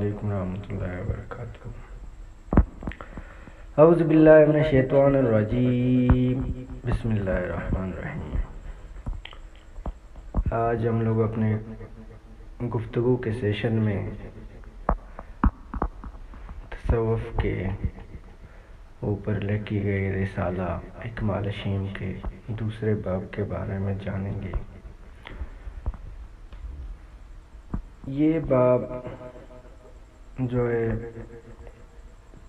علیکم ورحمۃ اللہ وبرکاتہ۔ اعوذ باللہ من الشیطان الرجیم، بسم اللہ الرحمن الرحیم۔ آج ہم لوگ اپنے گفتگو کے سیشن میں تصوف کے اوپر لکھی گئی رسالہ اکمال شیم کے دوسرے باب کے بارے میں جانیں گے۔ یہ باب جو ہے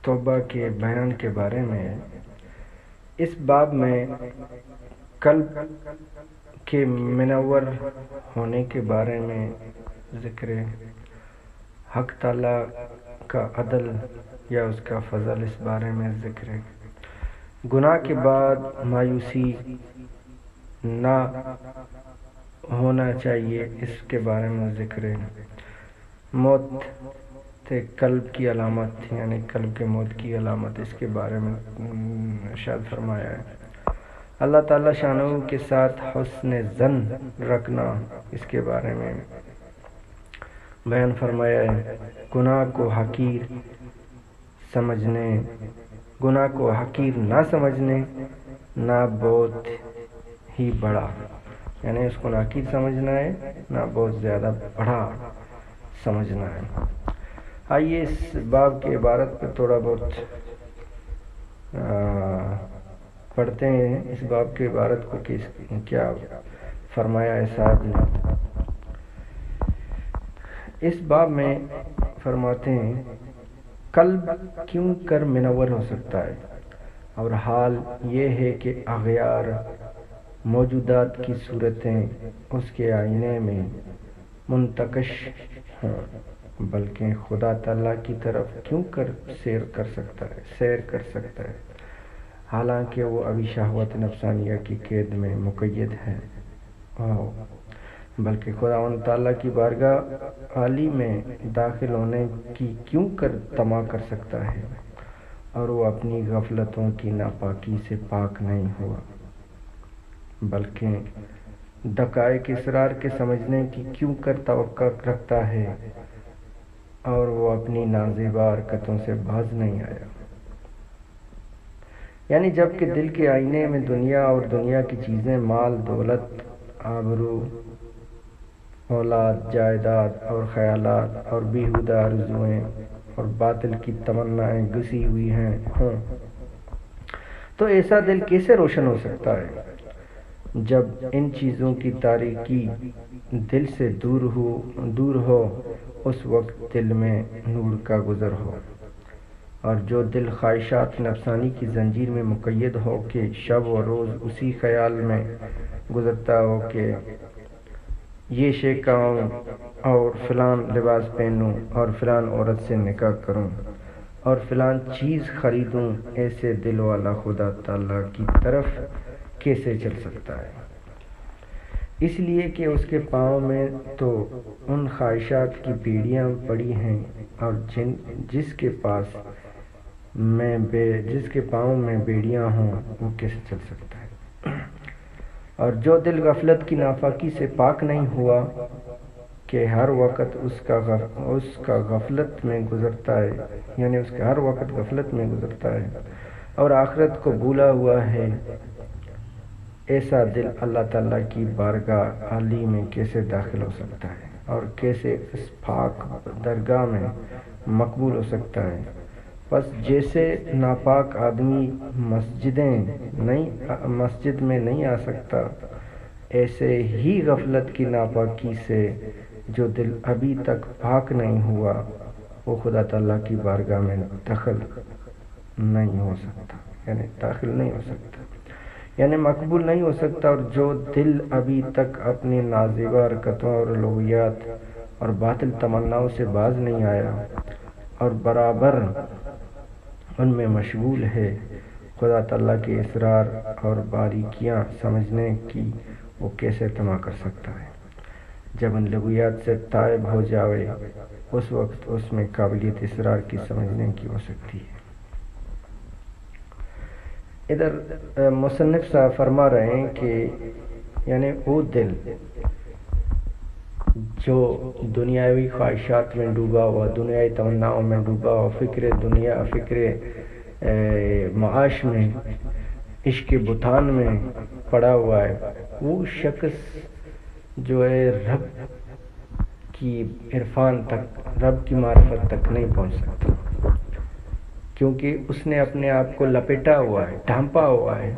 توبہ کے بیان کے بارے میں ہے۔ اس باب میں قلب کے منور ہونے کے بارے میں ذکر ہے، حق تعالی کا عدل یا اس کا فضل اس بارے میں ذکر ہے، گناہ کے بعد مایوسی نہ ہونا چاہیے اس کے بارے میں ذکر ہے، موت قلب کی علامت یعنی قلب کے موت کی علامت اس کے بارے میں ارشاد فرمایا ہے۔ اللہ تعالیٰ شانہ کے ساتھ حسن ظن رکھنا اس کے بارے میں بیان فرمایا ہے، گناہ کو حقیر نہ سمجھنے نہ بہت ہی بڑا، یعنی اس کو نہ حقیر سمجھنا ہے نہ بہت زیادہ بڑا سمجھنا ہے۔ آئیے اس باب کی عبارت پہ تھوڑا بہت پڑھتے ہیں، اس باب کی عبارت کو کیا فرمایا ہے صاحب نے۔ اس باب میں فرماتے ہیں قلب کیوں کر منور ہو سکتا ہے، اور حال یہ ہے کہ اغیار موجودات کی صورتیں اس کے آئینے میں منتقش ہوں، بلکہ خدا تعالیٰ کی طرف کیوں کر سیر کر سکتا ہے، حالانکہ وہ ابھی شہوت نفسانیہ کی قید میں مقید ہے، بلکہ خداوند تعالیٰ کی بارگاہ عالی میں داخل ہونے کی کیوں کر طمع کر سکتا ہے، اور وہ اپنی غفلتوں کی ناپاکی سے پاک نہیں ہوا، بلکہ دقائق اسرار کے سمجھنے کی کیوں کر توقع رکھتا ہے، اور وہ اپنی نازیبا حرکتوں سے باز نہیں آیا۔ یعنی جب کہ دل کے آئینے میں دنیا اور دنیا کی چیزیں، مال، دولت، آبرو، اولاد، جائیداد اور خیالات اور بیہودہ آرزوئیں اور باطل کی تمنائیں گھسی ہوئی ہوں، تو ایسا دل کیسے روشن ہو سکتا ہے؟ جب ان چیزوں کی تاریکی دل سے دور ہو، اس وقت دل میں نور کا گزر ہو، اور جو دل خواہشات نفسانی کی زنجیر میں مقید ہو کہ شب و روز اسی خیال میں گزرتا ہو کہ یہ شے کھاؤں اور فلان لباس پہنوں اور فلان عورت سے نکاح کروں اور فلان چیز خریدوں، ایسے دل والا خدا تعالیٰ کی طرف کیسے چل سکتا ہے؟ اس لیے کہ اس کے پاؤں میں تو ان خواہشات کی بیڑیاں پڑی ہیں، اور جس کے پاؤں میں بیڑیاں ہوں وہ کیسے چل سکتا ہے؟ اور جو دل غفلت کی ناپاکی سے پاک نہیں ہوا کہ ہر وقت اس کا غفلت میں گزرتا ہے، یعنی اس کا ہر وقت غفلت میں گزرتا ہے اور آخرت کو بھولا ہوا ہے، ایسا دل اللہ تعالیٰ کی بارگاہ عالی میں کیسے داخل ہو سکتا ہے اور کیسے اس پاک درگاہ میں مقبول ہو سکتا ہے؟ بس جیسے ناپاک آدمی مسجد میں نہیں آ سکتا، ایسے ہی غفلت کی ناپاکی سے جو دل ابھی تک پاک نہیں ہوا، وہ خدا تعالیٰ کی بارگاہ میں داخل نہیں ہو سکتا، یعنی مقبول نہیں ہو سکتا۔ اور جو دل ابھی تک اپنی نازیبا حرکتوں اور لغویات اور باطل تمناؤں سے باز نہیں آیا اور برابر ان میں مشغول ہے، خدا تعالیٰ کے اسرار اور باریکیاں سمجھنے کی وہ کیسے طمع کر سکتا ہے؟ جب ان لغویات سے تائب ہو جاوے، اس وقت اس میں قابلیت اسرار کی سمجھنے کی ہو سکتی ہے۔ ادھر مصنف صاحب فرما رہے ہیں کہ یعنی وہ دل جو دنیاوی خواہشات میں ڈوبا ہوا، دنیاوی تمناؤں میں ڈوبا ہوا، فکر معاش میں، عشق بتان میں پڑا ہوا ہے، وہ شخص جو ہے رب کی عرفان تک، رب کی معرفت تک نہیں پہنچ سکتا، کیونکہ اس نے اپنے آپ کو لپیٹا ہوا ہے، ڈھانپا ہوا ہے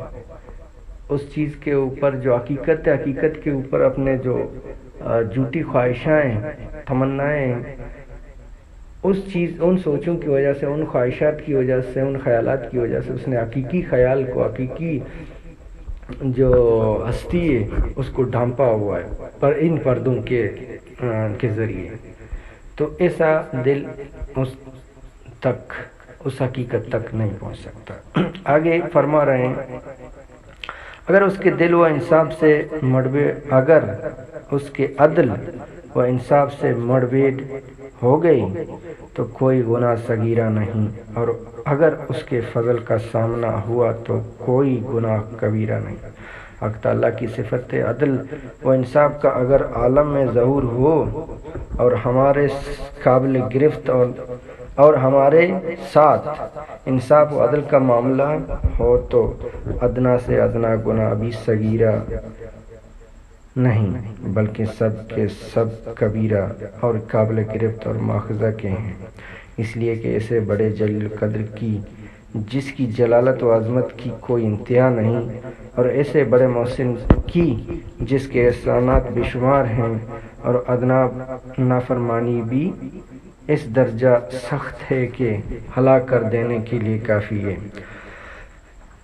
اس چیز کے اوپر جو حقیقت ہے، حقیقت کے اوپر اپنے جو جھوٹی خواہشائیں، تمنائیں، ان سوچوں کی وجہ سے، ان خواہشات کی وجہ سے، ان خیالات کی وجہ سے اس نے حقیقی خیال کو، حقیقی جو ہستی ہے اس کو ڈھانپا ہوا ہے پر ان پردوں کے ذریعے. تو ایسا دل اس تک، اس حقیقت تک نہیں پہنچ سکتا. آگے فرما رہے ہیں اگر اس کے دل و انصاف سے اگر اس کے عدل و انصاف سے مڑبیڑ ہو گئی تو کوئی گناہ صغیرہ نہیں، اور اگر اس کے فضل کا سامنا ہوا تو کوئی گناہ کبیرہ نہیں. حق تعالیٰ کی صفت عدل و انصاف کا اگر عالم میں ظہور ہو اور ہمارے قابل گرفت اور ہمارے ساتھ انصاف و عدل کا معاملہ ہو تو ادنا سے ادنا گناہ بھی صغیرہ نہیں بلکہ سب کے سب کبیرہ اور قابل گرفت اور مواخذہ کے ہیں. اس لیے کہ ایسے بڑے جلیل قدر کی جس کی جلالت و عظمت کی کوئی انتہا نہیں، اور ایسے بڑے محسن کی جس کے احسانات بے شمار ہیں، اور ادنا نافرمانی بھی اس درجہ سخت ہے کہ ہلاک کر دینے کے لیے کافی ہے.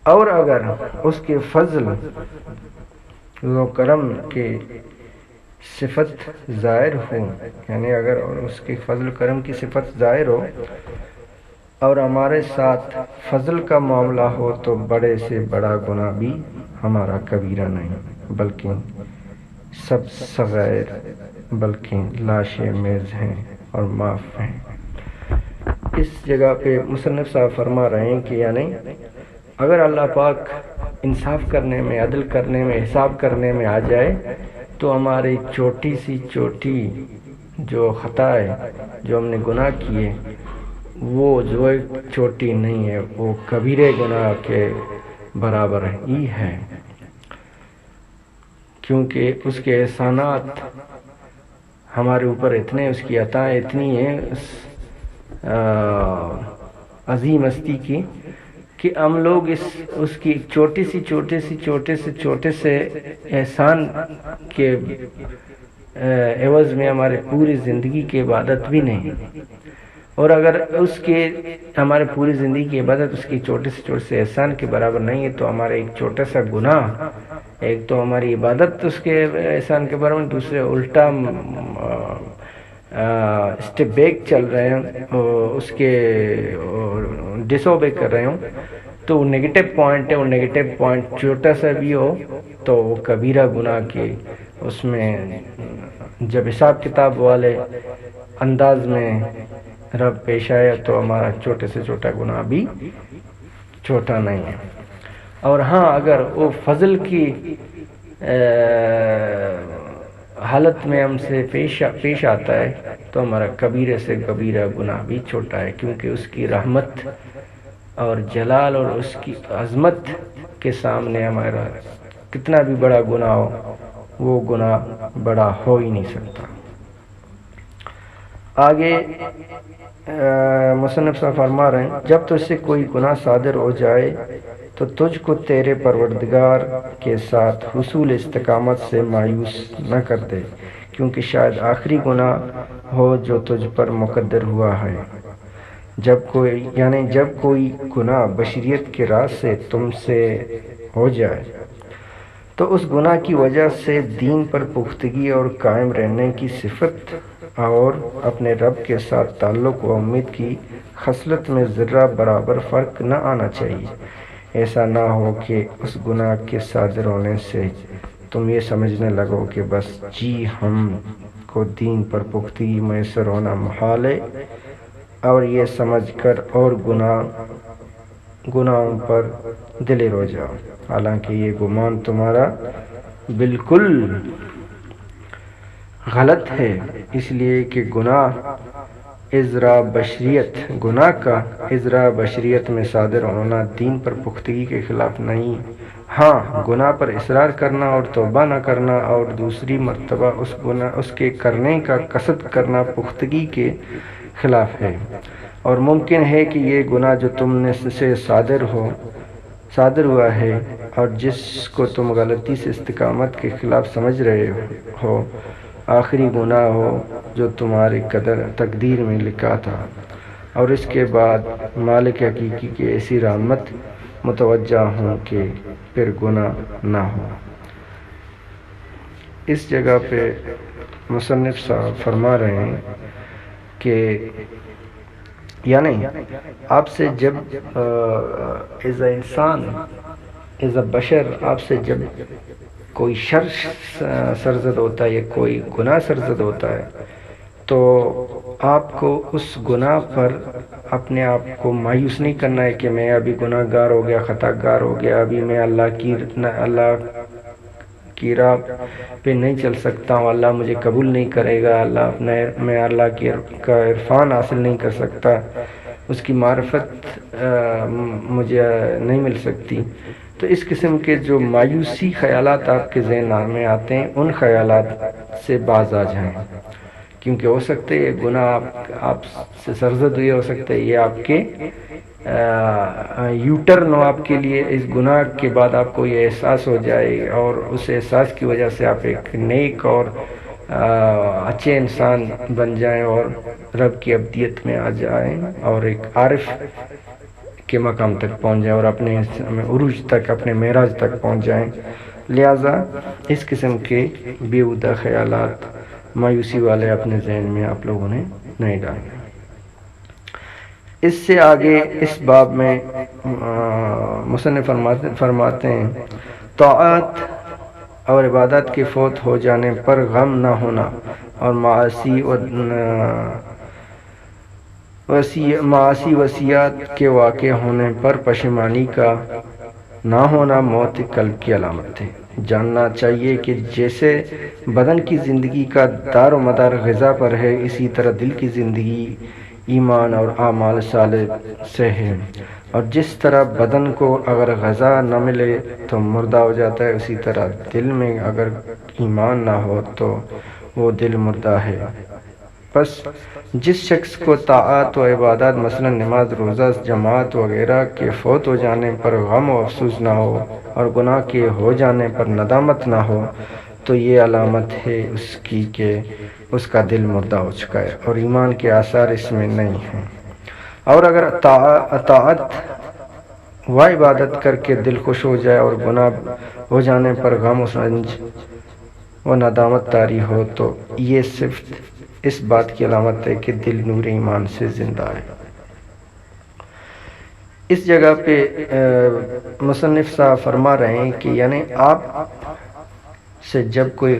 اور اگر اس کے فضل و کرم کے صفت ظاہر ہو، یعنی اگر اس کے فضل و کرم کی صفت ظاہر ہو اور ہمارے ساتھ فضل کا معاملہ ہو تو بڑے سے بڑا گناہ بھی ہمارا کبیرہ نہیں بلکہ سب صغائر، بلکہ لاشیں میز ہیں اور معاف ہیں. اس جگہ پہ مصنف صاحب فرما رہے ہیں کہ یعنی اگر اللہ پاک انصاف کرنے میں، عدل کرنے میں، حساب کرنے میں آ جائے تو ہماری چھوٹی سی چھوٹی جو خطا ہے، جو ہم نے گناہ کیے، وہ جو چھوٹی نہیں ہے، وہ کبیرے گناہ کے برابر ہی ہے، کیونکہ اس کے احسانات ہمارے اوپر اتنے، اس کی عطائیں اتنی ہیں عظیم ہستی کی کہ ہم لوگ اس کی چھوٹے سے احسان کے عوض میں ہمارے پوری زندگی کی عبادت بھی نہیں، اور اگر اس کے ہمارے پوری زندگی کی عبادت اس کی چھوٹے سے احسان کے برابر نہیں ہے تو ہمارا ایک چھوٹا سا گناہ، ایک تو ہماری عبادت اس کے احسان کے برابر، دوسرے الٹا اسٹیپ بیک چل رہے ہیں، اس کے ڈس اوبے کر رہے ہوں تو وہ نیگیٹو پوائنٹ ہے. وہ نیگیٹو پوائنٹ چھوٹا سا بھی ہو تو وہ کبیرہ گناہ کے اس میں جب حساب کتاب والے انداز میں رب پیش آیا تو ہمارا چھوٹے سے چھوٹا گناہ بھی چھوٹا نہیں ہے. اور ہاں اگر وہ فضل کی حالت میں ہم سے پیش آتا ہے تو ہمارا کبیرے سے کبیرہ گناہ بھی چھوٹا ہے، کیونکہ اس کی رحمت اور جلال اور اس کی عظمت کے سامنے ہمارا کتنا بھی بڑا گناہ ہو، وہ گناہ بڑا ہو ہی نہیں سکتا. آگے مصنف صاحب فرما رہے ہیں جب تجھ سے کوئی گناہ صادر ہو جائے تو تجھ کو تیرے پروردگار کے ساتھ حصول استقامت سے مایوس نہ کر دے، کیونکہ شاید آخری گناہ ہو جو تجھ پر مقدر ہوا ہے. جب کوئی گناہ بشریت کے راز سے تم سے ہو جائے تو اس گناہ کی وجہ سے دین پر پختگی اور قائم رہنے کی صفت اور اپنے رب کے ساتھ تعلق و امید کی خصلت میں ذرہ برابر فرق نہ آنا چاہیے. ایسا نہ ہو کہ اس گناہ کے صادر ہونے سے تم یہ سمجھنے لگو کہ بس ہم کو دین پر پختگی میسر ہونا محال ہے، اور یہ سمجھ کر اور گناہوں پر دلیر ہو جاؤ، حالانکہ یہ گمان تمہارا بالکل غلط ہے، اس لیے کہ گناہ کا اجرا بشریت میں صادر ہونا دین پر پختگی کے خلاف نہیں، ہاں گناہ پر اصرار کرنا اور توبہ نہ کرنا اور دوسری مرتبہ اس کے کرنے کا قصد کرنا پختگی کے خلاف ہے، اور ممکن ہے کہ یہ گناہ جو تم نے سے صادر ہوا ہے اور جس کو تم غلطی سے استقامت کے خلاف سمجھ رہے ہو، آخری گناہ ہو جو تمہاری تقدیر میں لکھا تھا، اور اس کے بعد مالک حقیقی کی ایسی رحمت متوجہ ہوں کہ پھر گناہ نہ ہو۔ اس جگہ پہ مصنف صاحب فرما رہے ہیں کہ یعنی آپ سے جب ایز اے انسان، ایز اے بشر، آپ سے جب کوئی شر سرزد ہوتا ہے یا کوئی گناہ سرزد ہوتا ہے تو آپ کو اس گناہ پر اپنے آپ کو مایوس نہیں کرنا ہے کہ میں ابھی گناہ گار ہو گیا، خطا گار ہو گیا، ابھی میں اللہ کی راہ پہ نہیں چل سکتا ہوں، اللہ مجھے قبول نہیں کرے گا، میں اللہ کا عرفان حاصل نہیں کر سکتا، اس کی معرفت مجھے نہیں مل سکتی۔ تو اس قسم کے جو مایوسی خیالات آپ کے ذہن میں آتے ہیں، ان خیالات سے باز آ جائیں، کیونکہ ہو سکتے یہ گناہ آپ سے سرزد ہوئے، ہو سکتا ہے یہ آپ کے یوٹرن ہو آپ کے لیے، اس گناہ کے بعد آپ کو یہ احساس ہو جائے اور اس احساس کی وجہ سے آپ ایک نیک اور اچھے انسان بن جائیں اور رب کی ابدیت میں آ جائیں اور ایک عارف کے مقام تک پہنچ جائیں اور اپنے عروج تک، اپنے معراج تک پہنچ جائیں۔ لہٰذا اس قسم کے بیہودہ خیالات، مایوسی والے اپنے ذہن میں آپ لوگوں نے نہیں ڈالنے۔ اس سے آگے اس باب میں مصنف فرماتے ہیں طاعت اور عبادت کے فوت ہو جانے پر غم نہ ہونا اور معاصی وصیات کے واقع ہونے پر پشیمانی کا نہ ہونا موت قلب کی علامت ہے۔ جاننا چاہیے کہ جیسے بدن کی زندگی کا دار و مدار غذا پر ہے، اسی طرح دل کی زندگی ایمان اور اعمال صالح سے ہے، اور جس طرح بدن کو اگر غذا نہ ملے تو مردہ ہو جاتا ہے، اسی طرح دل میں اگر ایمان نہ ہو تو وہ دل مردہ ہے۔ پس جس شخص کو طاعات و عبادات مثلا نماز، روزہ، جماعت وغیرہ کے فوت ہو جانے پر غم و افسوس نہ ہو اور گناہ کے ہو جانے پر ندامت نہ ہو، تو یہ علامت ہے اس کی کہ اس کا دل مردہ ہو چکا ہے اور ایمان کے آثار اس میں نہیں ہیں۔ اور اگر طاعت و عبادت کر کے دل خوش ہو جائے اور گناہ ہو جانے پر غم و رنج و ندامت طاری ہو، تو یہ صرف اس بات کی علامت ہے کہ دل نور ایمان سے زندہ ہے۔ اس جگہ پہ مصنف صاحب فرما رہے ہیں کہ یعنی آپ سے جب کوئی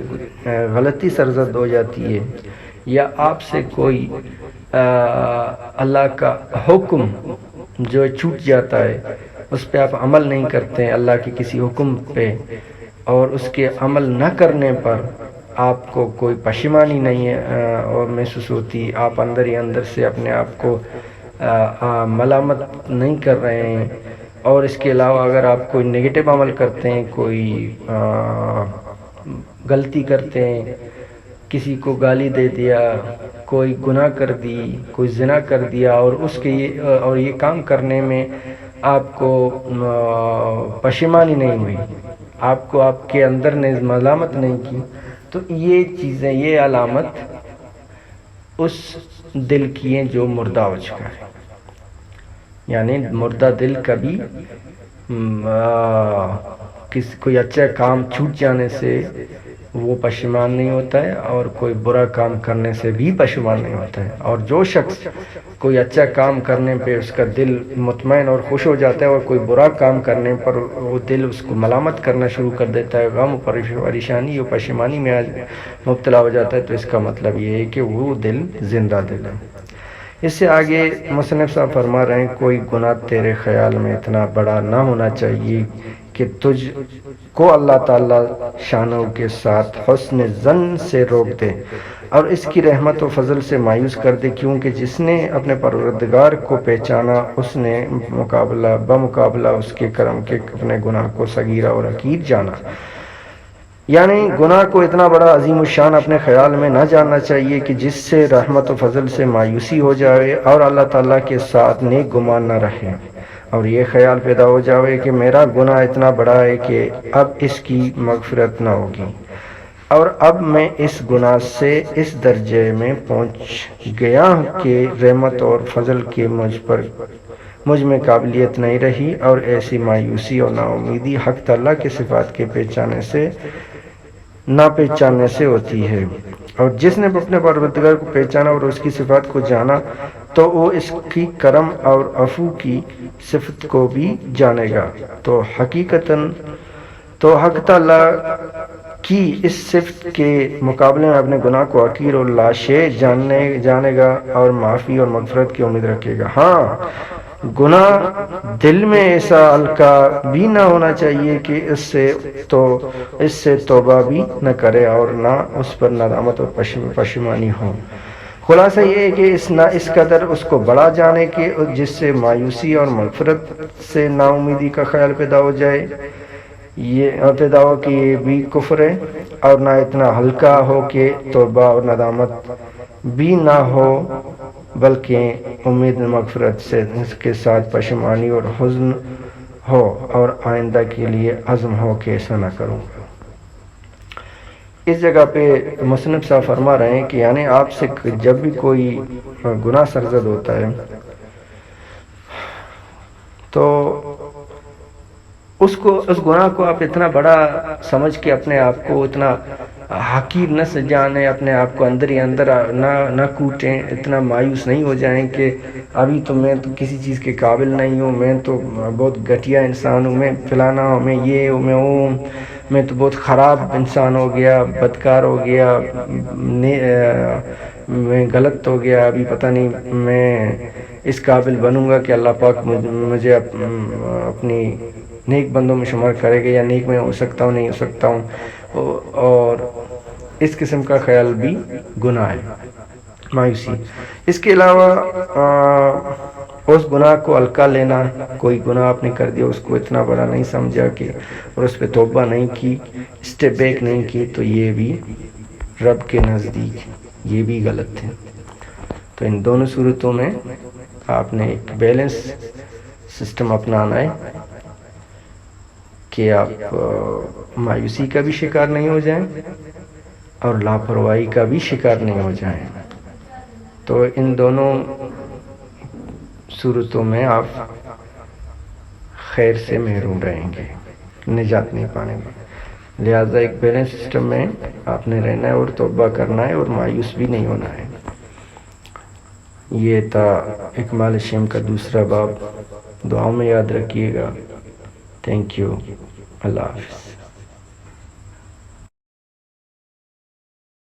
غلطی سرزد ہو جاتی ہے یا آپ سے کوئی اللہ کا حکم جو چھوٹ جاتا ہے، اس پہ آپ عمل نہیں کرتے ہیں، اللہ کے کسی حکم پہ، اور اس کے عمل نہ کرنے پر آپ کو کوئی پشیمانی نہیں ہے اور محسوس ہوتی، آپ اندر ہی اندر سے اپنے آپ کو ملامت نہیں کر رہے ہیں، اور اس کے علاوہ اگر آپ کوئی نگیٹو عمل کرتے ہیں، کوئی غلطی کرتے ہیں، کسی کو گالی دے دیا، کوئی گناہ کر دی، کوئی زنا کر دیا، اور یہ کام کرنے میں آپ کو پشیمانی نہیں ہوئی، آپ کو آپ کے اندر نے ملامت نہیں کی، تو یہ چیزیں، یہ علامت اس دل کی ہیں جو مردہ ہو چکا ہے۔ یعنی مردہ دل کبھی کوئی اچھا کام چھوٹ جانے سے وہ پشیمان نہیں ہوتا ہے اور کوئی برا کام کرنے سے بھی پشیمان نہیں ہوتا ہے، اور جو شخص کوئی اچھا کام کرنے پہ اس کا دل مطمئن اور خوش ہو جاتا ہے اور کوئی برا کام کرنے پر وہ دل اس کو ملامت کرنا شروع کر دیتا ہے، غم و پریشانی و پشیمانی میں مبتلا ہو جاتا ہے، تو اس کا مطلب یہ ہے کہ وہ دل زندہ دل ہے۔ اس سے آگے مصنف صاحب فرما رہے ہیں کوئی گناہ تیرے خیال میں اتنا بڑا نہ ہونا چاہیے کہ تجھ کو اللہ تعالیٰ شانوں کے ساتھ حسن ظن سے روک دے اور اس کی رحمت و فضل سے مایوس کر دے، کیونکہ جس نے اپنے پروردگار کو پہچانا اس نے بمقابلہ اس کے کرم کے اپنے گناہ کو صغیرہ اور حقیر جانا۔ یعنی گناہ کو اتنا بڑا عظیم الشان اپنے خیال میں نہ جاننا چاہیے کہ جس سے رحمت و فضل سے مایوسی ہو جائے اور اللہ تعالیٰ کے ساتھ نیک گمان نہ رہے، اور یہ خیال پیدا ہو جائے کہ میرا گناہ اتنا بڑا ہے کہ اب اس کی مغفرت نہ ہوگی، اور اب میں اس گناہ سے اس درجے میں پہنچ گیا کہ رحمت اور فضل کی مجھ میں قابلیت نہیں رہی، اور ایسی مایوسی اور نا امیدی حق تعالیٰ کی صفات کے نہ پہچاننے سے ہوتی ہے۔ اور جس نے اپنے پروردگار کو پہچانا اور اس کی صفات کو جانا تو وہ اس کی کرم اور عفو کی صفت کو بھی جانے گا، تو حق تعالیٰ کی اس صفت کے مقابلے میں اپنے گناہ کو حقیر اور لاشے جانے گا اور معافی اور مغفرت کی امید رکھے گا۔ ہاں، گناہ دل میں ایسا ہلکا بھی نہ ہونا چاہیے کہ اس سے توبہ بھی نہ کرے اور نہ اس پر ندامت اور پشیمانی ہو۔ خلاصہ یہ ہے کہ اس قدر اس کو بڑا جانے کہ جس سے مایوسی اور مغفرت سے نا امیدی کا خیال پیدا ہو کہ یہ بھی کفر ہے، اور نہ اتنا ہلکا ہو کہ توبہ اور ندامت بھی نہ ہو، بلکہ امید مغفرت سے اس کے ساتھ پشیمانی اور حزن ہو، اور آئندہ کے لیے عزم ہو کہ ایسا نہ کروں گا۔ اس جگہ پہ مصنف صاحب فرما رہے ہیں کہ یعنی آپ سے جب بھی کوئی گناہ سرزد ہوتا ہے تو اس گناہ کو آپ اتنا بڑا سمجھ کے اپنے آپ کو اتنا حقیر نہ سجانے، اپنے آپ کو اندر ہی اندر نہ کوٹیں، اتنا مایوس نہیں ہو جائیں کہ ابھی تو میں تو کسی چیز کے قابل نہیں ہوں، میں تو بہت گھٹیا انسان ہوں، میں فلانا ہوں، میں یہ ہوں، میں وہ ہوں، میں تو بہت خراب انسان ہو گیا، بدکار ہو گیا، میں غلط ہو گیا، ابھی پتہ نہیں میں اس قابل بنوں گا کہ اللہ پاک مجھے اپنی نیک بندوں میں شمار کرے گا، یا نیک میں ہو سکتا ہوں نہیں ہو سکتا ہوں، اور اس قسم کا خیال بھی گناہ ہے، مایوسی۔ اس کے علاوہ اس گناہ کو ہلکا لینا، کوئی گناہ آپ نے کر دیا اس کو اتنا بڑا نہیں سمجھا کہ اور اس پہ توبہ نہیں کی، اسٹیپ بیک نہیں کی، تو یہ بھی رب کے نزدیک یہ بھی غلط ہے۔ تو ان دونوں صورتوں میں آپ نے ایک بیلنس سسٹم اپنانا ہے کہ آپ مایوسی کا بھی شکار نہیں ہو جائیں اور لاپرواہی کا بھی شکار نہیں ہو جائیں۔ تو ان دونوں صورتوں میں آپ خیر سے محروم رہیں گے، نجات نہیں پانے گے۔ لہٰذا ایک بیلنس سسٹم میں آپ نے رہنا ہے اور توبہ کرنا ہے اور مایوس بھی نہیں ہونا ہے۔ یہ تھا اکمال شیم کا دوسرا باب، دعاؤں میں یاد رکھیے گا۔ تھینک یو، اللہ حافظ۔